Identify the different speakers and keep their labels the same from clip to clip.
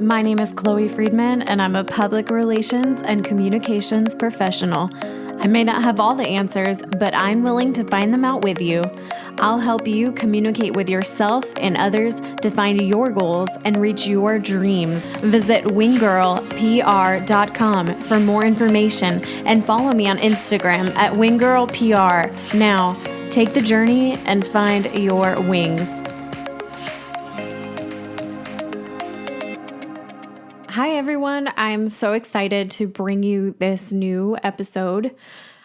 Speaker 1: My name is Chloe Friedman, and I'm a public relations and communications professional. I may not have all the answers, but I'm willing to find them out with you. I'll help you communicate with yourself and others to find your goals and reach your dreams. Visit winggirlpr.com for more information and follow me on Instagram at winggirlpr. Now, take the journey and find your wings. Hi, everyone. I'm so excited to bring you this new episode.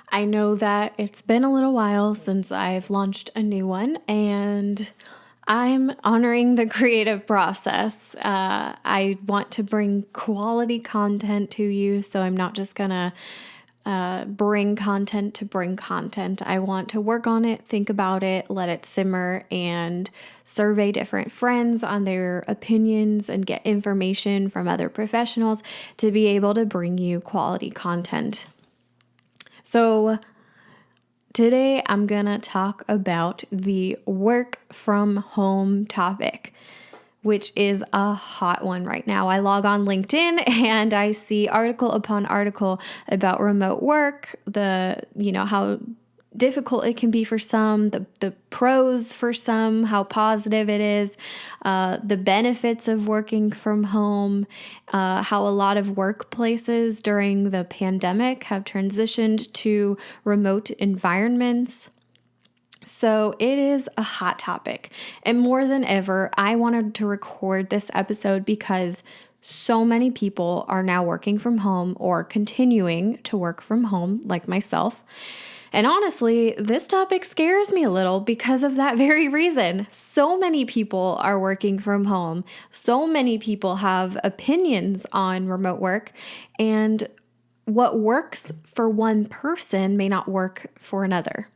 Speaker 1: I know that it's been a little while since I've launched a new one, and I'm honoring the creative process. I want to bring quality content to you, so I'm not just gonna bring content to bring content. I want to work on it, think about it, let it simmer, and survey different friends on their opinions and get information from other professionals to be able to bring you quality content. So today I'm gonna talk about the work from home topic, which is a hot one right now. I log on LinkedIn and I see article upon article about remote work, how difficult it can be for some, the pros for some, how positive it is, the benefits of working from home, how a lot of workplaces during the pandemic have transitioned to remote environments. So it is a hot topic, and more than ever, I wanted to record this episode because so many people are now working from home or continuing to work from home, like myself. And honestly, this topic scares me a little because of that very reason. So many people are working from home. So many people have opinions on remote work, and what works for one person may not work for another.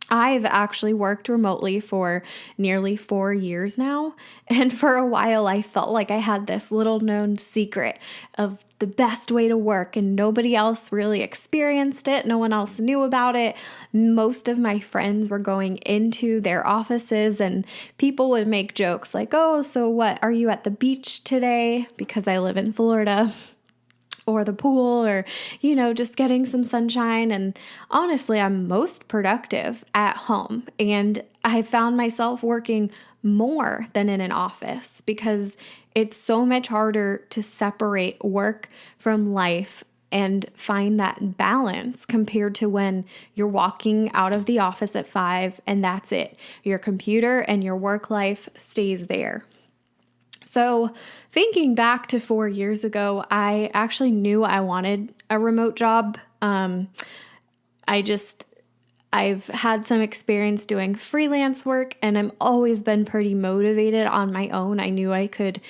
Speaker 1: I've actually worked remotely for nearly 4 years now, and for a while I felt like I had this little known secret of the best way to work, and nobody else really experienced it. No one else knew about it. Most of my friends were going into their offices, and people would make jokes like, "Oh, so what, are you at the beach today?" Because I live in Florida. Or the pool, or, just getting some sunshine. And honestly, I'm most productive at home. And I found myself working more than in an office because it's so much harder to separate work from life and find that balance compared to when you're walking out of the office at 5 and that's it. Your computer and your work life stays there. So thinking back to 4 years ago, I actually knew I wanted a remote job. I've had some experience doing freelance work, and I've always been pretty motivated on my own. I knew I could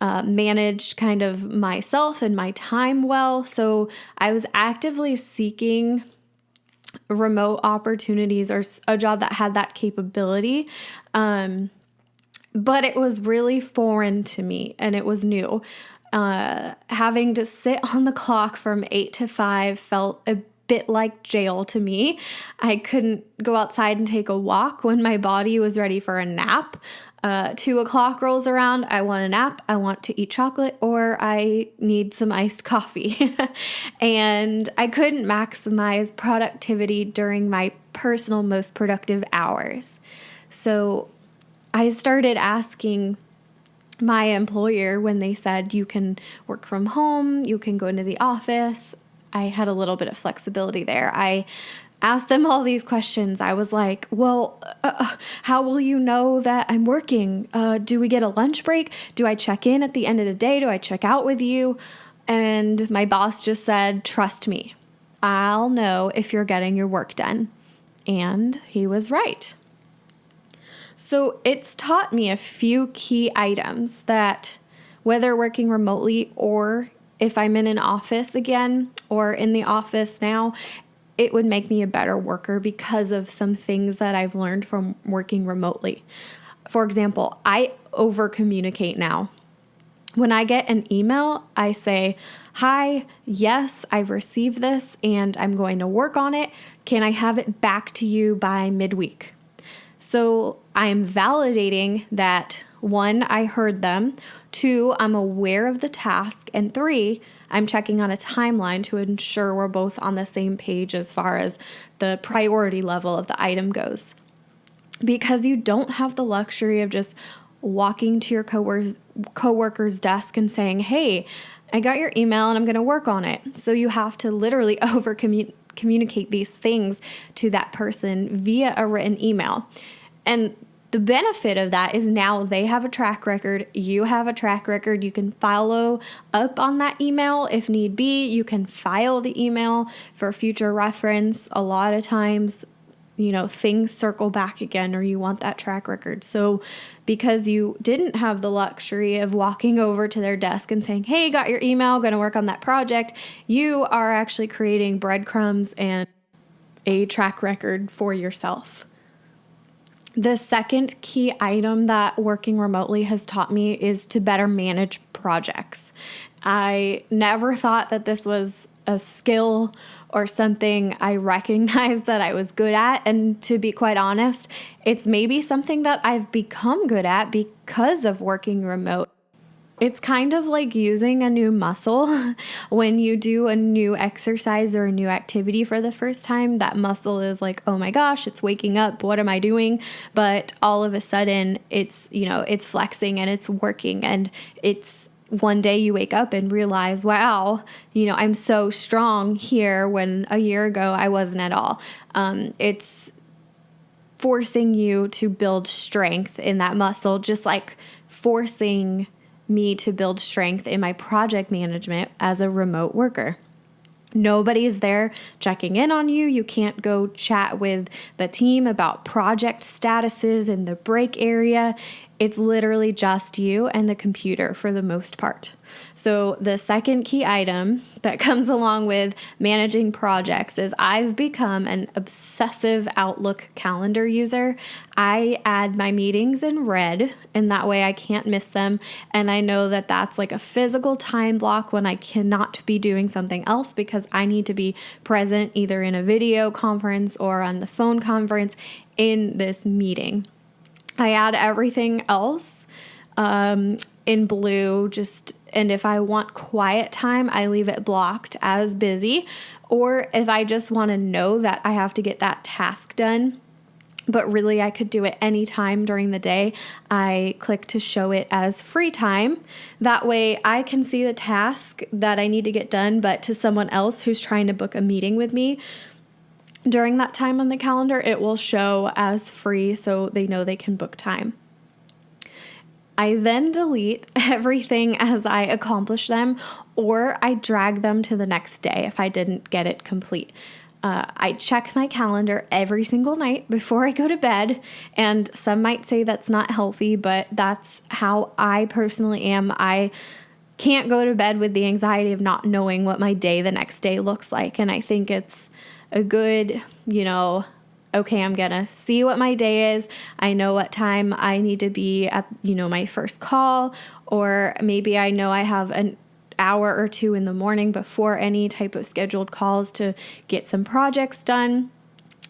Speaker 1: manage kind of myself and my time well. So I was actively seeking remote opportunities or a job that had that capability. But it was really foreign to me, and it was new. Having to sit on the clock from 8 to 5 felt a bit like jail to me. I couldn't go outside and take a walk when my body was ready for a nap. 2 o'clock rolls around, I want a nap, I want to eat chocolate, or I need some iced coffee. And I couldn't maximize productivity during my personal most productive hours. So I started asking my employer when they said you can work from home, you can go into the office. I had a little bit of flexibility there. I asked them all these questions. I was like, well, how will you know that I'm working? Do we get a lunch break? Do I check in at the end of the day? Do I check out with you? And my boss just said, trust me, I'll know if you're getting your work done. And he was right. So it's taught me a few key items that whether working remotely or if I'm in an office again or in the office now, it would make me a better worker because of some things that I've learned from working remotely. For example, I over-communicate now. When I get an email, I say, "Hi, yes, I've received this and I'm going to work on it. Can I have it back to you by midweek?" So I'm validating that 1, I heard them. 2, I'm aware of the task. And 3, I'm checking on a timeline to ensure we're both on the same page as far as the priority level of the item goes. Because you don't have the luxury of just walking to your coworker's desk and saying, hey, I got your email and I'm going to work on it. So you have to literally communicate these things to that person via a written email. And the benefit of that is now they have a track record, you have a track record, you can follow up on that email if need be, you can file the email for future reference. A lot of times, things circle back again, or you want that track record. So because you didn't have the luxury of walking over to their desk and saying, hey, got your email, going to work on that project, you are actually creating breadcrumbs and a track record for yourself. The second key item that working remotely has taught me is to better manage projects. I never thought that this was a skill or something I recognized that I was good at. And to be quite honest, it's maybe something that I've become good at because of working remote. It's kind of like using a new muscle. When you do a new exercise or a new activity for the first time, that muscle is like, oh my gosh, it's waking up. What am I doing? But all of a sudden it's flexing and it's working, and it's one day you wake up and realize, wow, I'm so strong here when a year ago I wasn't at all. It's forcing you to build strength in that muscle, just like forcing me to build strength in my project management as a remote worker. Nobody's there checking in on you. You can't go chat with the team about project statuses in the break area. It's literally just you and the computer for the most part. So the second key item that comes along with managing projects is I've become an obsessive Outlook calendar user. I add my meetings in red, and that way I can't miss them. And I know that that's like a physical time block when I cannot be doing something else because I need to be present either in a video conference or on the phone conference in this meeting. I add everything else in blue, and if I want quiet time, I leave it blocked as busy. Or if I just want to know that I have to get that task done, but really I could do it anytime during the day, I click to show it as free time. That way I can see the task that I need to get done, but to someone else who's trying to book a meeting with me, during that time on the calendar, it will show as free so they know they can book time. I then delete everything as I accomplish them, or I drag them to the next day if I didn't get it complete. I check my calendar every single night before I go to bed, and some might say that's not healthy, but that's how I personally am. I can't go to bed with the anxiety of not knowing what my day the next day looks like, and I think it's a good, okay, I'm going to see what my day is. I know what time I need to be at, my first call, or maybe I know I have an hour or two in the morning before any type of scheduled calls to get some projects done.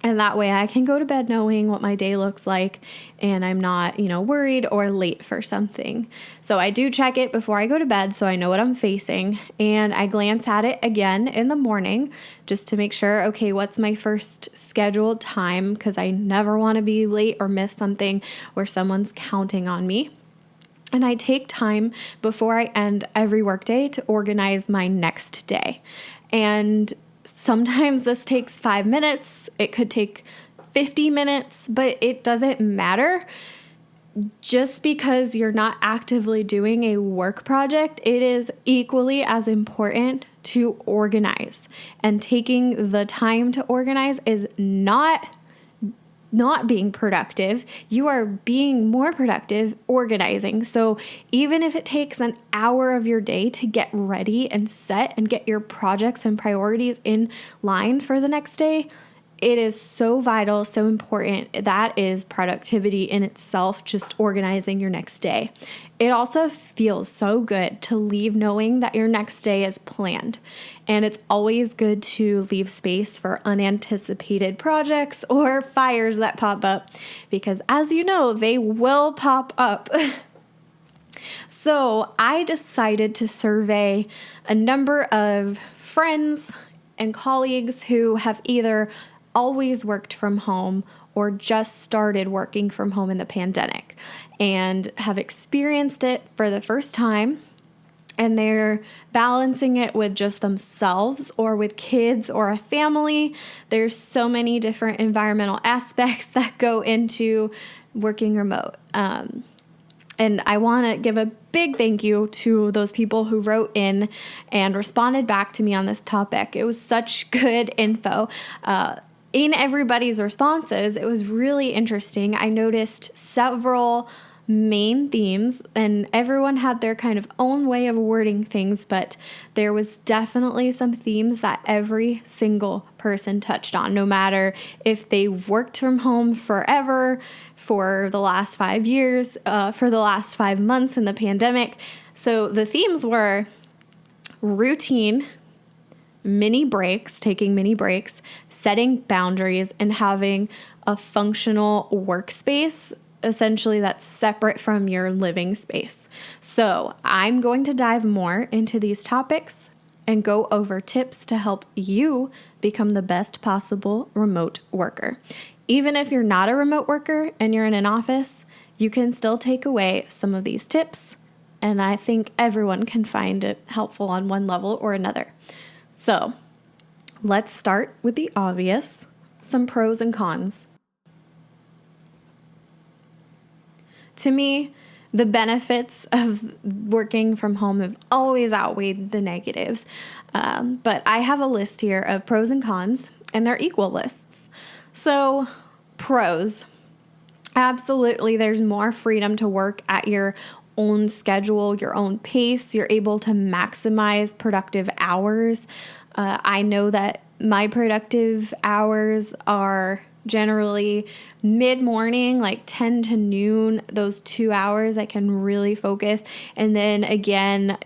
Speaker 1: And that way I can go to bed knowing what my day looks like, and I'm not, worried or late for something. So I do check it before I go to bed so I know what I'm facing, and I glance at it again in the morning just to make sure, okay, what's my first scheduled time? Because I never want to be late or miss something where someone's counting on me. And I take time before I end every workday to organize my next day. And sometimes this takes 5 minutes. It could take 50 minutes, but it doesn't matter. Just because you're not actively doing a work project, it is equally as important to organize. And taking the time to organize is not being productive. You are being more productive organizing. So even if it takes an hour of your day to get ready and set and get your projects and priorities in line for the next day, it is so vital, so important. That is productivity in itself, just organizing your next day. It also feels so good to leave knowing that your next day is planned. And it's always good to leave space for unanticipated projects or fires that pop up, because as you know, they will pop up. So I decided to survey a number of friends and colleagues who have either always worked from home or just started working from home in the pandemic and have experienced it for the first time. And they're balancing it with just themselves or with kids or a family. There's so many different environmental aspects that go into working remote. And I want to give a big thank you to those people who wrote in and responded back to me on this topic. It was such good info. In everybody's responses, it was really interesting. I noticed several main themes, and everyone had their kind of own way of wording things, but there was definitely some themes that every single person touched on, no matter if they worked from home forever, for the last 5 years, for the last 5 months in the pandemic. So the themes were routine, taking mini breaks, setting boundaries, and having a functional workspace, essentially that's separate from your living space. So I'm going to dive more into these topics and go over tips to help you become the best possible remote worker. Even if you're not a remote worker and you're in an office, you can still take away some of these tips, and I think everyone can find it helpful on one level or another. So let's start with the obvious, some pros and cons. To me, the benefits of working from home have always outweighed the negatives. But I have a list here of pros and cons, and they're equal lists. So, pros. Absolutely, there's more freedom to work at your own schedule, your own pace. You're able to maximize productive hours. I know that my productive hours are generally mid-morning, like 10 to noon, those 2 hours I can really focus. And then again,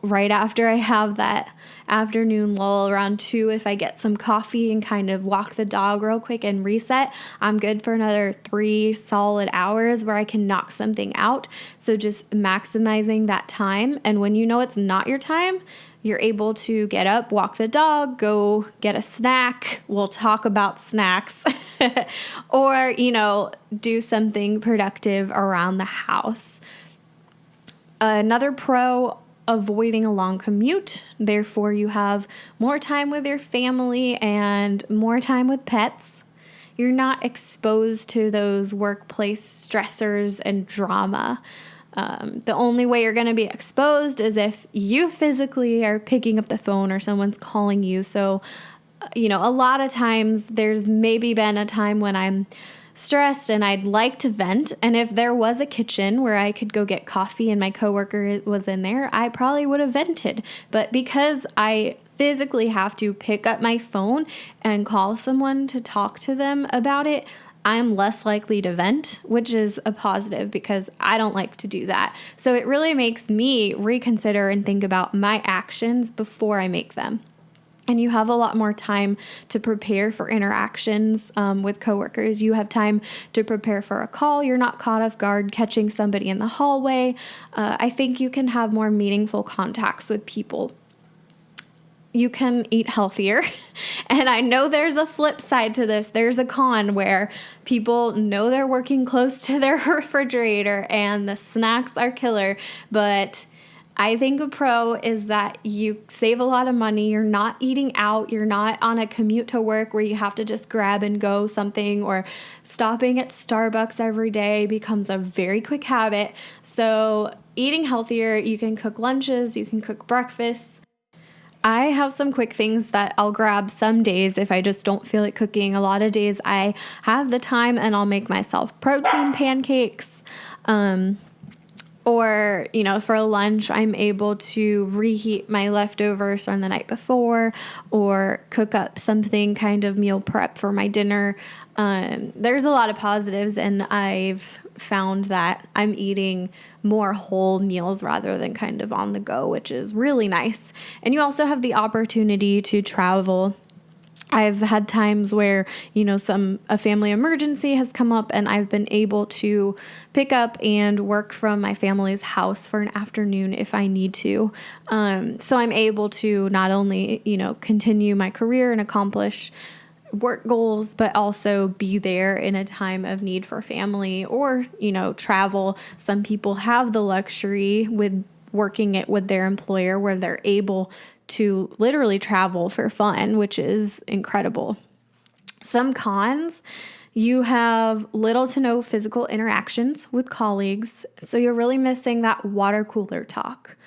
Speaker 1: right after I have that afternoon lull around 2, if I get some coffee and kind of walk the dog real quick and reset, I'm good for another 3 solid hours where I can knock something out. So just maximizing that time. And when you know it's not your time, you're able to get up, walk the dog, go get a snack. We'll talk about snacks or, do something productive around the house. Another pro, avoiding a long commute. Therefore, you have more time with your family and more time with pets. You're not exposed to those workplace stressors and drama. The only way you're going to be exposed is if you physically are picking up the phone or someone's calling you. So, a lot of times there's maybe been a time when I'm stressed and I'd like to vent. And if there was a kitchen where I could go get coffee and my coworker was in there, I probably would have vented. But because I physically have to pick up my phone and call someone to talk to them about it, I'm less likely to vent, which is a positive because I don't like to do that. So it really makes me reconsider and think about my actions before I make them. And you have a lot more time to prepare for interactions with coworkers. You have time to prepare for a call. You're not caught off guard catching somebody in the hallway. I think you can have more meaningful contacts with people. You can eat healthier. And I know there's a flip side to this. There's a con where people know they're working close to their refrigerator and the snacks are killer. But I think a pro is that you save a lot of money. You're not eating out. You're not on a commute to work where you have to just grab and go something, or stopping at Starbucks every day becomes a very quick habit. So eating healthier, you can cook lunches, you can cook breakfasts. I have some quick things that I'll grab some days if I just don't feel like cooking. A lot of days I have the time and I'll make myself protein pancakes. Or, for lunch, I'm able to reheat my leftovers from the night before or cook up something kind of meal prep for my dinner. There's a lot of positives, and I've found that I'm eating more whole meals rather than kind of on the go, which is really nice. And you also have the opportunity to travel I've had times where, a family emergency has come up and I've been able to pick up and work from my family's house for an afternoon if I need to. So I'm able to not only, continue my career and accomplish work goals, but also be there in a time of need for family or, travel. Some people have the luxury with working it with their employer where they're able to literally travel for fun, which is incredible. Some cons, you have little to no physical interactions with colleagues, so you're really missing that water cooler talk.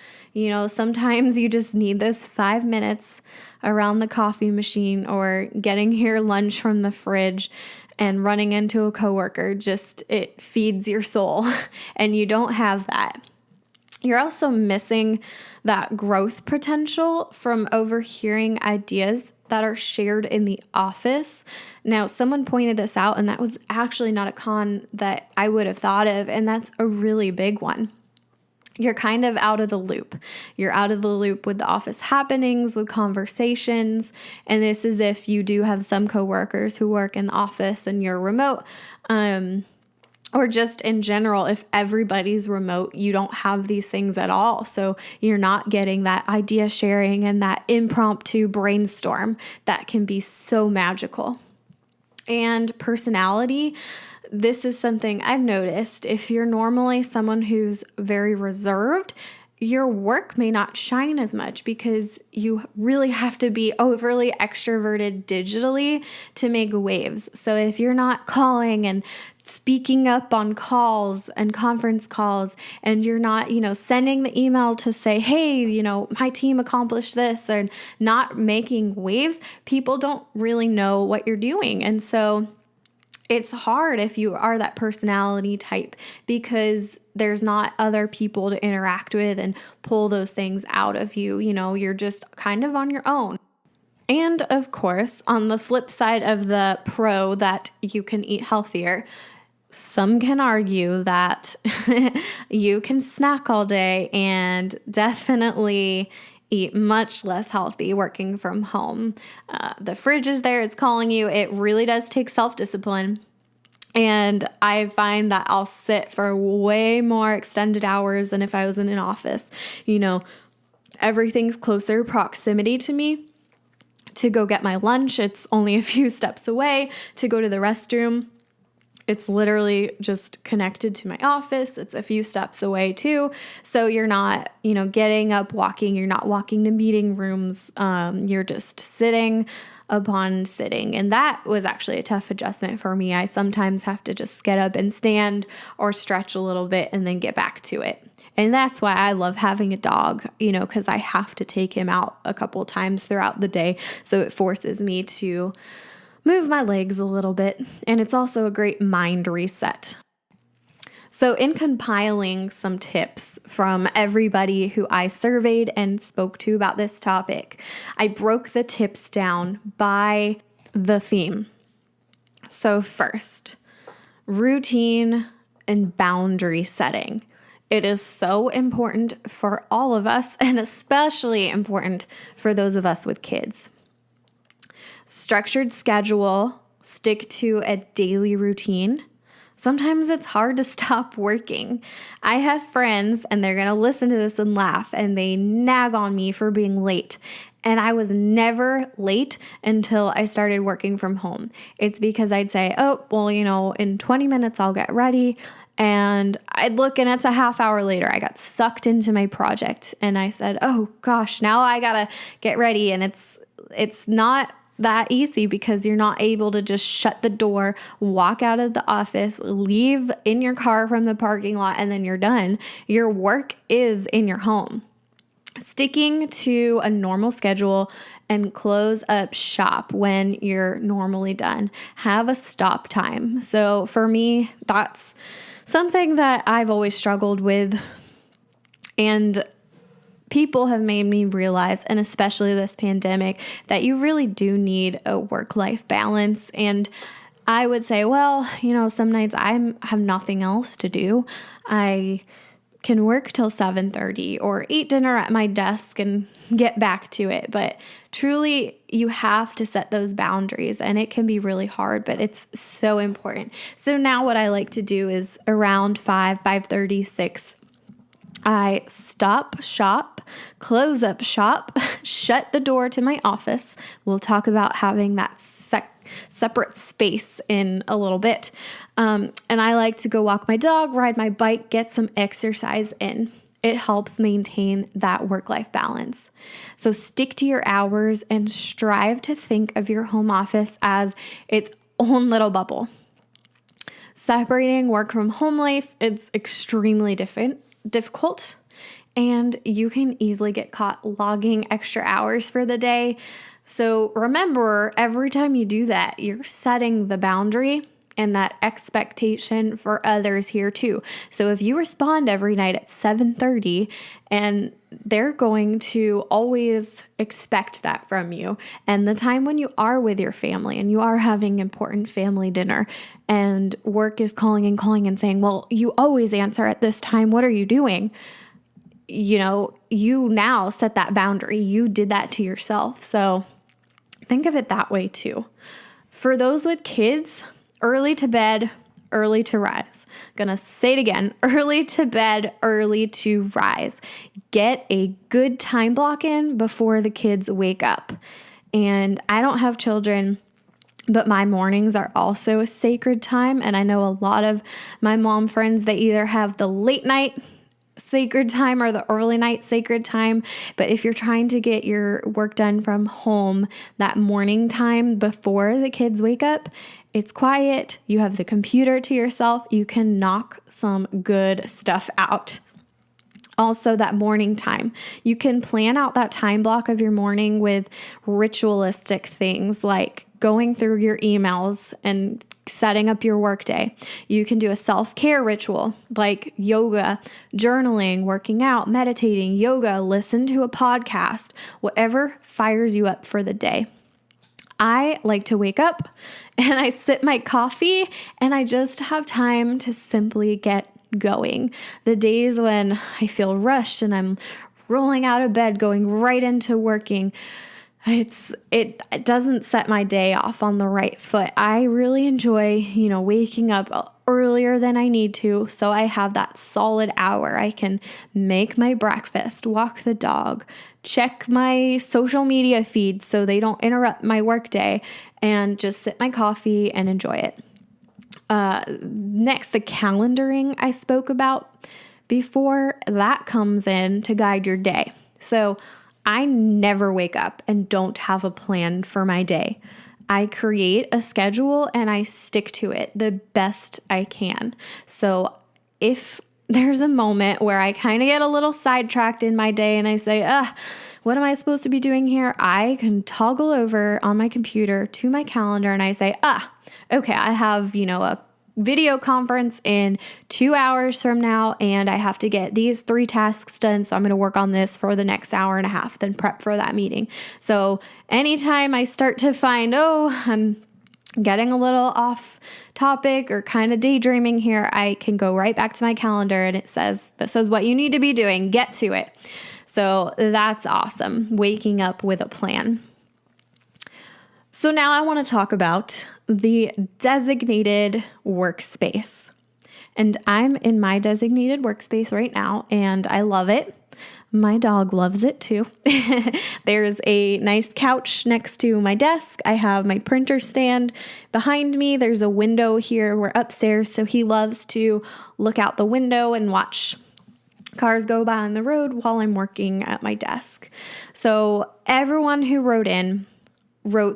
Speaker 1: Sometimes you just need those 5 minutes around the coffee machine or getting your lunch from the fridge and running into a coworker. It feeds your soul, and you don't have that. You're also missing that growth potential from overhearing ideas that are shared in the office. Now, someone pointed this out, and that was actually not a con that I would have thought of, and that's a really big one. You're kind of out of the loop. You're out of the loop with the office happenings, with conversations, and this is if you do have some coworkers who work in the office and you're remote. Or just in general, if everybody's remote, you don't have these things at all. So you're not getting that idea sharing and that impromptu brainstorm that can be so magical. And personality, this is something I've noticed. If you're normally someone who's very reserved, your work may not shine as much because you really have to be overly extroverted digitally to make waves. So if you're not calling and speaking up on calls and conference calls, and you're not, sending the email to say, hey, my team accomplished this, or not making waves, people don't really know what you're doing. And so it's hard if you are that personality type because there's not other people to interact with and pull those things out of you. You're just kind of on your own. And of course, on the flip side of the pro that you can eat healthier, some can argue that you can snack all day and definitely eat much less healthy working from home. The fridge is there, it's calling you. It really does take self-discipline. And I find that I'll sit for way more extended hours than if I was in an office. Everything's closer proximity to me. To go get my lunch, it's only a few steps away. To go to the restroom, it's literally just connected to my office. It's a few steps away too. So you're not, getting up, walking. You're not walking to meeting rooms. You're just sitting upon sitting. And that was actually a tough adjustment for me. I sometimes have to just get up and stand or stretch a little bit and then get back to it. And that's why I love having a dog, because I have to take him out a couple times throughout the day. So it forces me to move my legs a little bit, and it's also a great mind reset. So in compiling some tips from everybody who I surveyed and spoke to about this topic, I broke the tips down by the theme. So first, routine and boundary setting. It is so important for all of us, and especially important for those of us with kids. Structured schedule, stick to a daily routine. Sometimes it's hard to stop working. I have friends, and they're going to listen to this and laugh, and they nag on me for being late. And I was never late until I started working from home. It's because I'd say, in 20 minutes I'll get ready. And I'd look and it's a half hour later. I got sucked into my project and I said, oh gosh, now I got to get ready. And it's not that easy because you're not able to just shut the door, walk out of the office, leave in your car from the parking lot, and then you're done. Your work is in your home. Sticking to a normal schedule and close up shop when you're normally done. Have a stop time. So for me, that's something that I've always struggled with, and people have made me realize, and especially this pandemic, that you really do need a work-life balance. And I would say, some nights I have nothing else to do. I can work till 7:30 or eat dinner at my desk and get back to it. But truly, you have to set those boundaries, and it can be really hard, but it's so important. So now what I like to do is around 5:30, 6, I stop shop, close up shop, shut the door to my office. We'll talk about having that separate space in a little bit. And I like to go walk my dog, ride my bike, get some exercise in. It helps maintain that work-life balance. So stick to your hours and strive to think of your home office as its own little bubble. Separating work from home life, it's extremely difficult, and you can easily get caught logging extra hours for the day. So remember, every time you do that, you're setting the boundary and that expectation for others here too. So if you respond every night at 7:30, and they're going to always expect that from you. And the time when you are with your family and you are having important family dinner and work is calling and saying, well, you always answer at this time. What are you doing? You now set that boundary. You did that to yourself. So think of it that way too. For those with kids, early to bed, early to rise. Gonna say it again, early to bed, early to rise. Get a good time block in before the kids wake up. And I don't have children, but my mornings are also a sacred time. And I know a lot of my mom friends, they either have the late night sacred time or the early night sacred time. But if you're trying to get your work done from home, that morning time before the kids wake up, it's quiet. You have the computer to yourself. You can knock some good stuff out. Also, that morning time, you can plan out that time block of your morning with ritualistic things like going through your emails and setting up your workday. You can do a self-care ritual like yoga, journaling, working out, meditating, yoga, listen to a podcast, whatever fires you up for the day. I like to wake up and I sip my coffee and I just have time to simply get going. The days when I feel rushed and I'm rolling out of bed, going right into working, it doesn't set my day off on the right foot. I really enjoy, waking up earlier than I need to, so I have that solid hour. I can make my breakfast, walk the dog, check my social media feeds so they don't interrupt my workday, and just sip my coffee and enjoy it. Next, the calendaring I spoke about before, that comes in to guide your day. So I never wake up and don't have a plan for my day. I create a schedule and I stick to it the best I can. So if there's a moment where I kind of get a little sidetracked in my day and I say, what am I supposed to be doing here? I can toggle over on my computer to my calendar and I say, okay, I have, a video conference in 2 hours from now, and I have to get these 3 tasks done. So I'm going to work on this for the next hour and a half, then prep for that meeting. So anytime I start to find, I'm getting a little off topic or kind of daydreaming here, I can go right back to my calendar and it says, this is what you need to be doing. Get to it. So that's awesome. Waking up with a plan. So now I want to talk about the designated workspace. And I'm in my designated workspace right now, and I love it. My dog loves it too. There's a nice couch next to my desk. I have my printer stand behind me. There's a window here. We're upstairs, so he loves to look out the window and watch cars go by on the road while I'm working at my desk. So everyone who wrote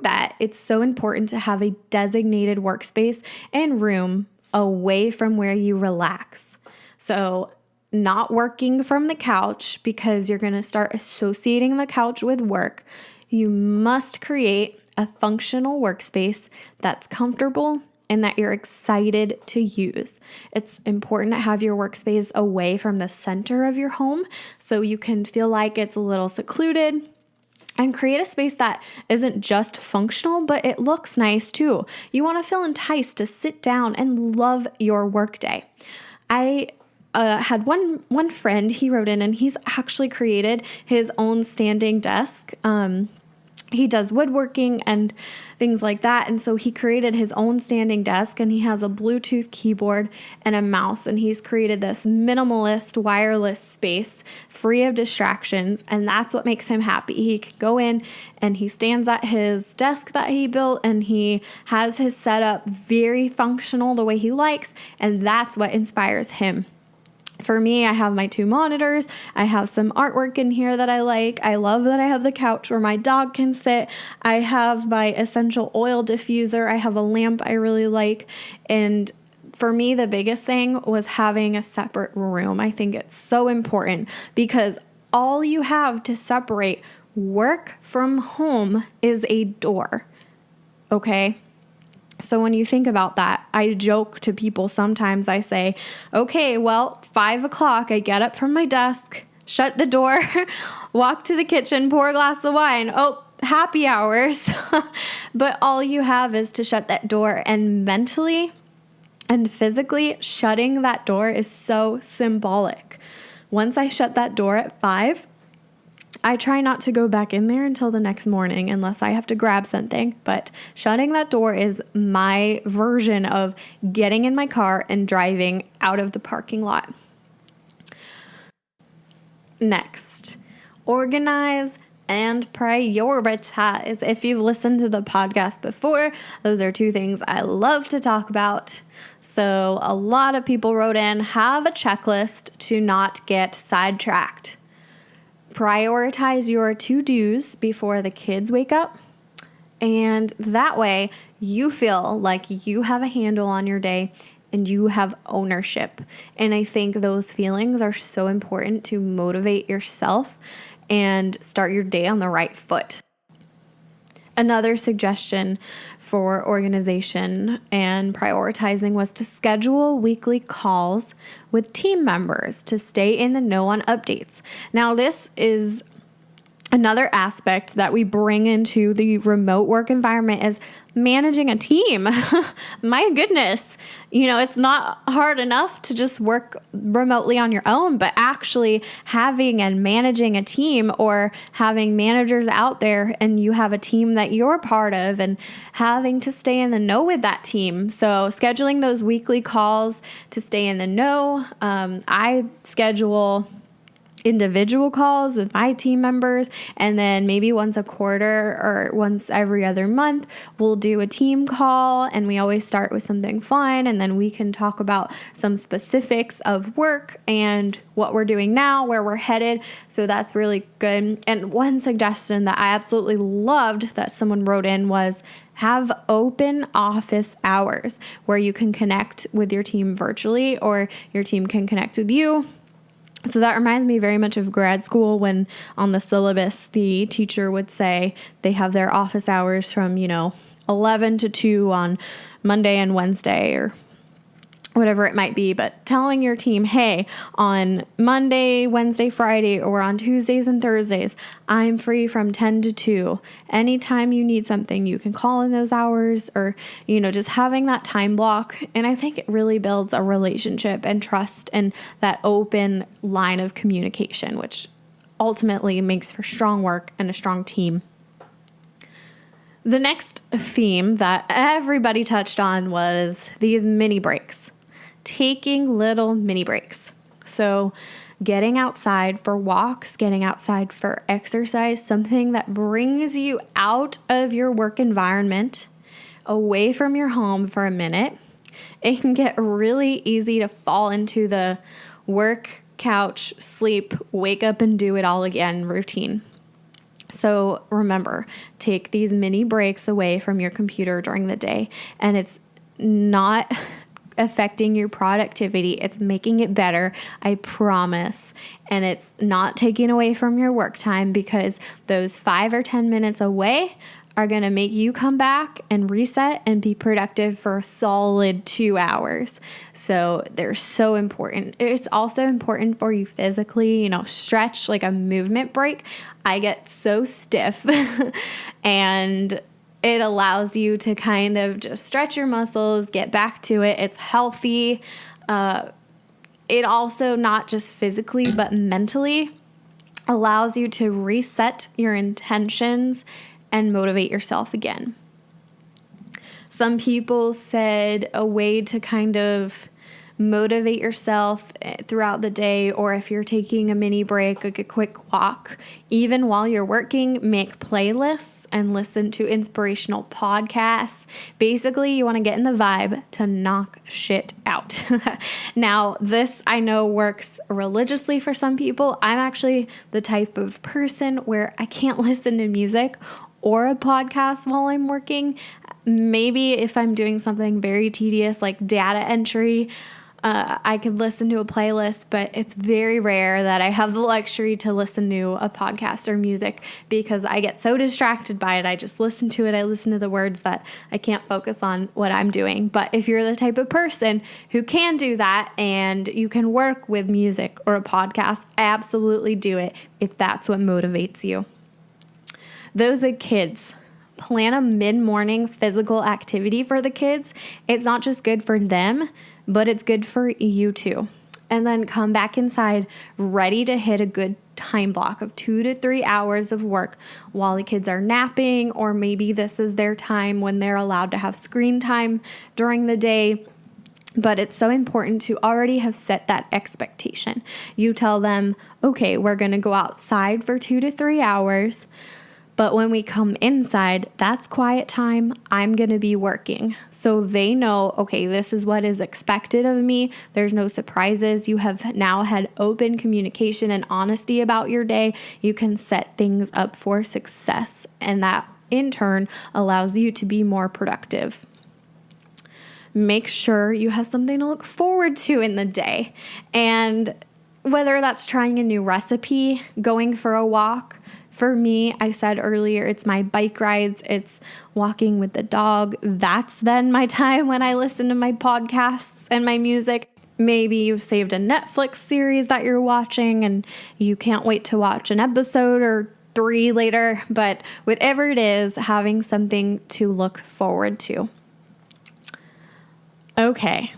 Speaker 1: that it's so important to have a designated workspace and room away from where you relax. So not working from the couch, because you're going to start associating the couch with work. You must create a functional workspace that's comfortable and that you're excited to use. It's important to have your workspace away from the center of your home so you can feel like it's a little secluded, and create a space that isn't just functional, but it looks nice too. You want to feel enticed to sit down and love your workday. I had one friend, he wrote in and he's actually created his own standing desk. He does woodworking and things like that. And so he created his own standing desk, and he has a Bluetooth keyboard and a mouse. And he's created this minimalist wireless space free of distractions. And that's what makes him happy. He can go in and he stands at his desk that he built, and he has his setup very functional the way he likes. And that's what inspires him. For me, I have my 2 monitors. I have some artwork in here that I like. I love that I have the couch where my dog can sit. I have my essential oil diffuser. I have a lamp I really like. And for me, the biggest thing was having a separate room. I think it's so important because all you have to separate work from home is a door. Okay? So when you think about that, I joke to people sometimes. I say, okay, well, 5 o'clock, I get up from my desk, shut the door, walk to the kitchen, pour a glass of wine. Oh, happy hours. But all you have is to shut that door, and mentally and physically shutting that door is so symbolic. Once I shut that door at 5, I try not to go back in there until the next morning unless I have to grab something. But shutting that door is my version of getting in my car and driving out of the parking lot. Next, organize and prioritize. If you've listened to the podcast before, those are 2 things I love to talk about. So a lot of people wrote in, have a checklist to not get sidetracked. Prioritize your to-dos before the kids wake up. And that way you feel like you have a handle on your day and you have ownership. And I think those feelings are so important to motivate yourself and start your day on the right foot. Another suggestion for organization and prioritizing was to schedule weekly calls with team members to stay in the know on updates. Now, this is another aspect that we bring into the remote work environment is managing a team. My goodness, it's not hard enough to just work remotely on your own, but actually having and managing a team or having managers out there and you have a team that you're part of and having to stay in the know with that team. So scheduling those weekly calls to stay in the know. I schedule individual calls with my team members, and then maybe once a quarter or once every other month we'll do a team call, and we always start with something fun, and then we can talk about some specifics of work and what we're doing now, where we're headed. So that's really good. And one suggestion that I absolutely loved that someone wrote in was have open office hours where you can connect with your team virtually or your team can connect with you. So that reminds me very much of grad school when on the syllabus, the teacher would say they have their office hours from, 11 to 2 on Monday and Wednesday or whatever it might be, but telling your team, hey, on Monday, Wednesday, Friday, or on Tuesdays and Thursdays, I'm free from 10 to 2. Anytime you need something, you can call in those hours or, just having that time block. And I think it really builds a relationship and trust and that open line of communication, which ultimately makes for strong work and a strong team. The next theme that everybody touched on was these mini breaks. Taking little mini breaks. So getting outside for walks, getting outside for exercise, something that brings you out of your work environment, away from your home for a minute. It can get really easy to fall into the work, couch, sleep, wake up and do it all again routine. So remember, take these mini breaks away from your computer during the day, and it's not affecting your productivity. It's making it better, I promise. And it's not taking away from your work time because those 5 or 10 minutes away are going to make you come back and reset and be productive for a solid 2 hours. So they're so important. It's also important for you physically, stretch like a movement break. I get so stiff and it allows you to kind of just stretch your muscles, get back to it. It's healthy. it also, not just physically, but mentally, allows you to reset your intentions and motivate yourself again. Some people said a way to kind of motivate yourself throughout the day, or if you're taking a mini break, like a quick walk, even while you're working, make playlists and listen to inspirational podcasts. Basically, you want to get in the vibe to knock shit out. Now, this I know works religiously for some people. I'm actually the type of person where I can't listen to music or a podcast while I'm working. Maybe if I'm doing something very tedious like data entry, I could listen to a playlist, but it's very rare that I have the luxury to listen to a podcast or music because I get so distracted by it. I just listen to it. I listen to the words that I can't focus on what I'm doing. But if you're the type of person who can do that and you can work with music or a podcast, absolutely do it if that's what motivates you. Those with kids, plan a mid-morning physical activity for the kids. It's not just good for them, but it's good for you too. And then come back inside ready to hit a good time block of 2 to 3 hours of work while the kids are napping, or maybe this is their time when they're allowed to have screen time during the day. But it's so important to already have set that expectation. You tell them, okay, we're going to go outside for 2 to 3 hours. But when we come inside, that's quiet time. I'm going to be working. So they know, okay, this is what is expected of me. There's no surprises. You have now had open communication and honesty about your day. You can set things up for success. And that in turn allows you to be more productive. Make sure you have something to look forward to in the day. And whether that's trying a new recipe, going for a walk. For me, I said earlier, it's my bike rides, it's walking with the dog. That's then my time when I listen to my podcasts and my music. Maybe you've saved a Netflix series that you're watching and you can't wait to watch an episode or 3 later. But whatever it is, having something to look forward to. Okay.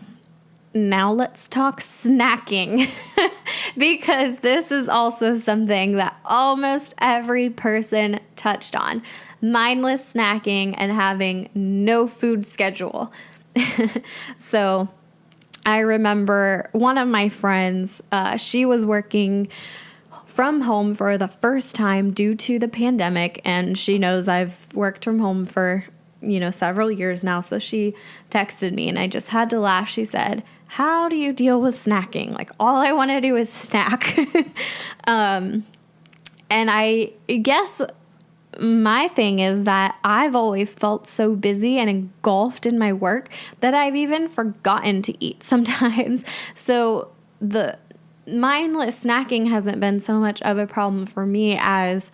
Speaker 1: Now let's talk snacking because this is also something that almost every person touched on. Mindless snacking and having no food schedule. So I remember one of my friends, she was working from home for the first time due to the pandemic, and she knows I've worked from home for several years now. So she texted me and I just had to laugh. She said, "How do you deal with snacking? Like, all I want to do is snack." And I guess my thing is that I've always felt so busy and engulfed in my work that I've even forgotten to eat sometimes. So the mindless snacking hasn't been so much of a problem for me as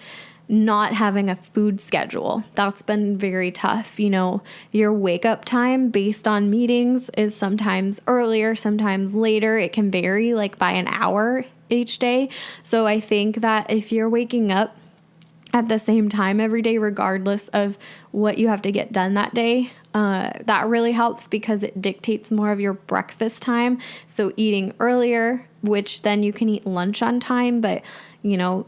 Speaker 1: not having a food schedule. That's been very tough. Your wake up time based on meetings is sometimes earlier, sometimes later. It can vary like by an hour each day. So I think that if you're waking up at the same time every day, regardless of what you have to get done that day, that really helps because it dictates more of your breakfast time. So eating earlier, which then you can eat lunch on time, but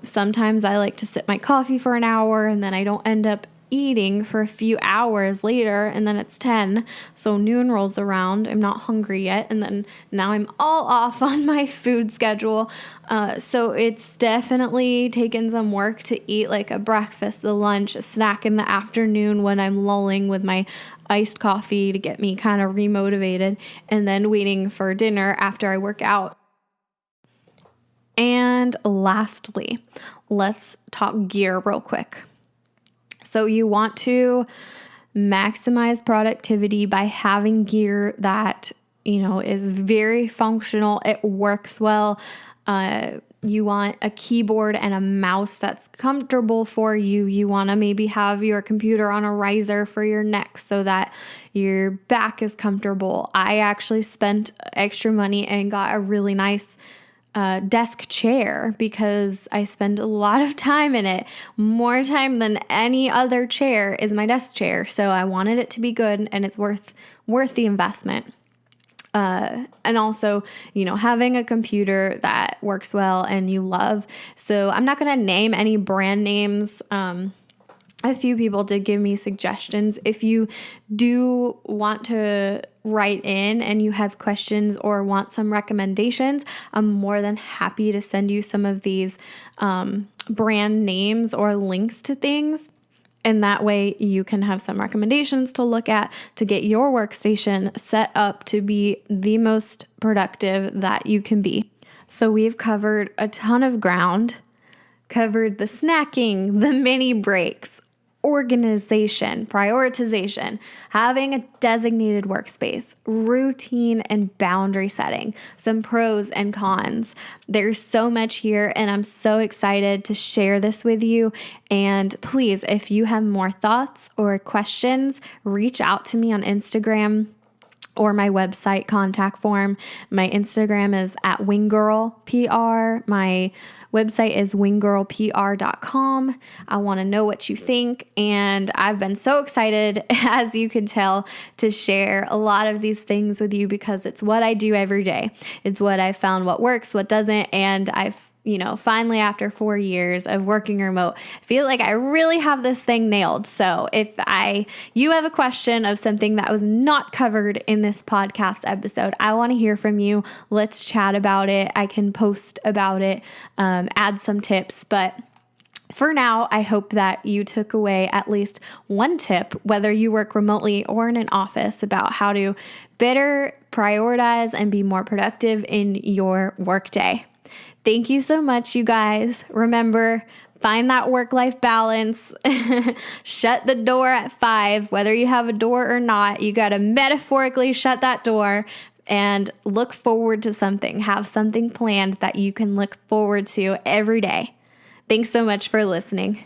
Speaker 1: sometimes I like to sip my coffee for an hour and then I don't end up eating for a few hours later, and then it's 10. So noon rolls around. I'm not hungry yet. And then now I'm all off on my food schedule. So it's definitely taken some work to eat like a breakfast, a lunch, a snack in the afternoon when I'm lulling with my iced coffee to get me kind of remotivated, and then waiting for dinner after I work out. And lastly, let's talk gear real quick. So you want to maximize productivity by having gear that, is very functional. It works well. You want a keyboard and a mouse that's comfortable for you. You want to maybe have your computer on a riser for your neck so that your back is comfortable. I actually spent extra money and got a really nice desk chair because I spend a lot of time in it. More time than any other chair is my desk chair. So I wanted it to be good and it's worth the investment. And also, having a computer that works well and you love. So I'm not going to name any brand names. A few people did give me suggestions. If you do want to write in and you have questions or want some recommendations, I'm more than happy to send you some of these brand names or links to things. And that way you can have some recommendations to look at to get your workstation set up to be the most productive that you can be. So we've covered a ton of ground, covered the snacking, the mini breaks, organization, prioritization, having a designated workspace, routine and boundary setting, some pros and cons. There's so much here, and I'm so excited to share this with you. And please, if you have more thoughts or questions, reach out to me on Instagram or my website contact form. My Instagram is at winggirlpr. My website is winggirlpr.com. I want to know what you think, and I've been so excited, as you can tell, to share a lot of these things with you because it's what I do every day. It's what I found, what works, what doesn't, and I've finally, after 4 years of working remote, I feel like I really have this thing nailed. So if you have a question of something that was not covered in this podcast episode, I want to hear from you. Let's chat about it. I can post about it, add some tips, but for now, I hope that you took away at least one tip, whether you work remotely or in an office, about how to better prioritize and be more productive in your workday. Thank you so much, you guys. Remember, find that work-life balance. Shut the door at 5. Whether you have a door or not, you got to metaphorically shut that door and look forward to something. Have something planned that you can look forward to every day. Thanks so much for listening.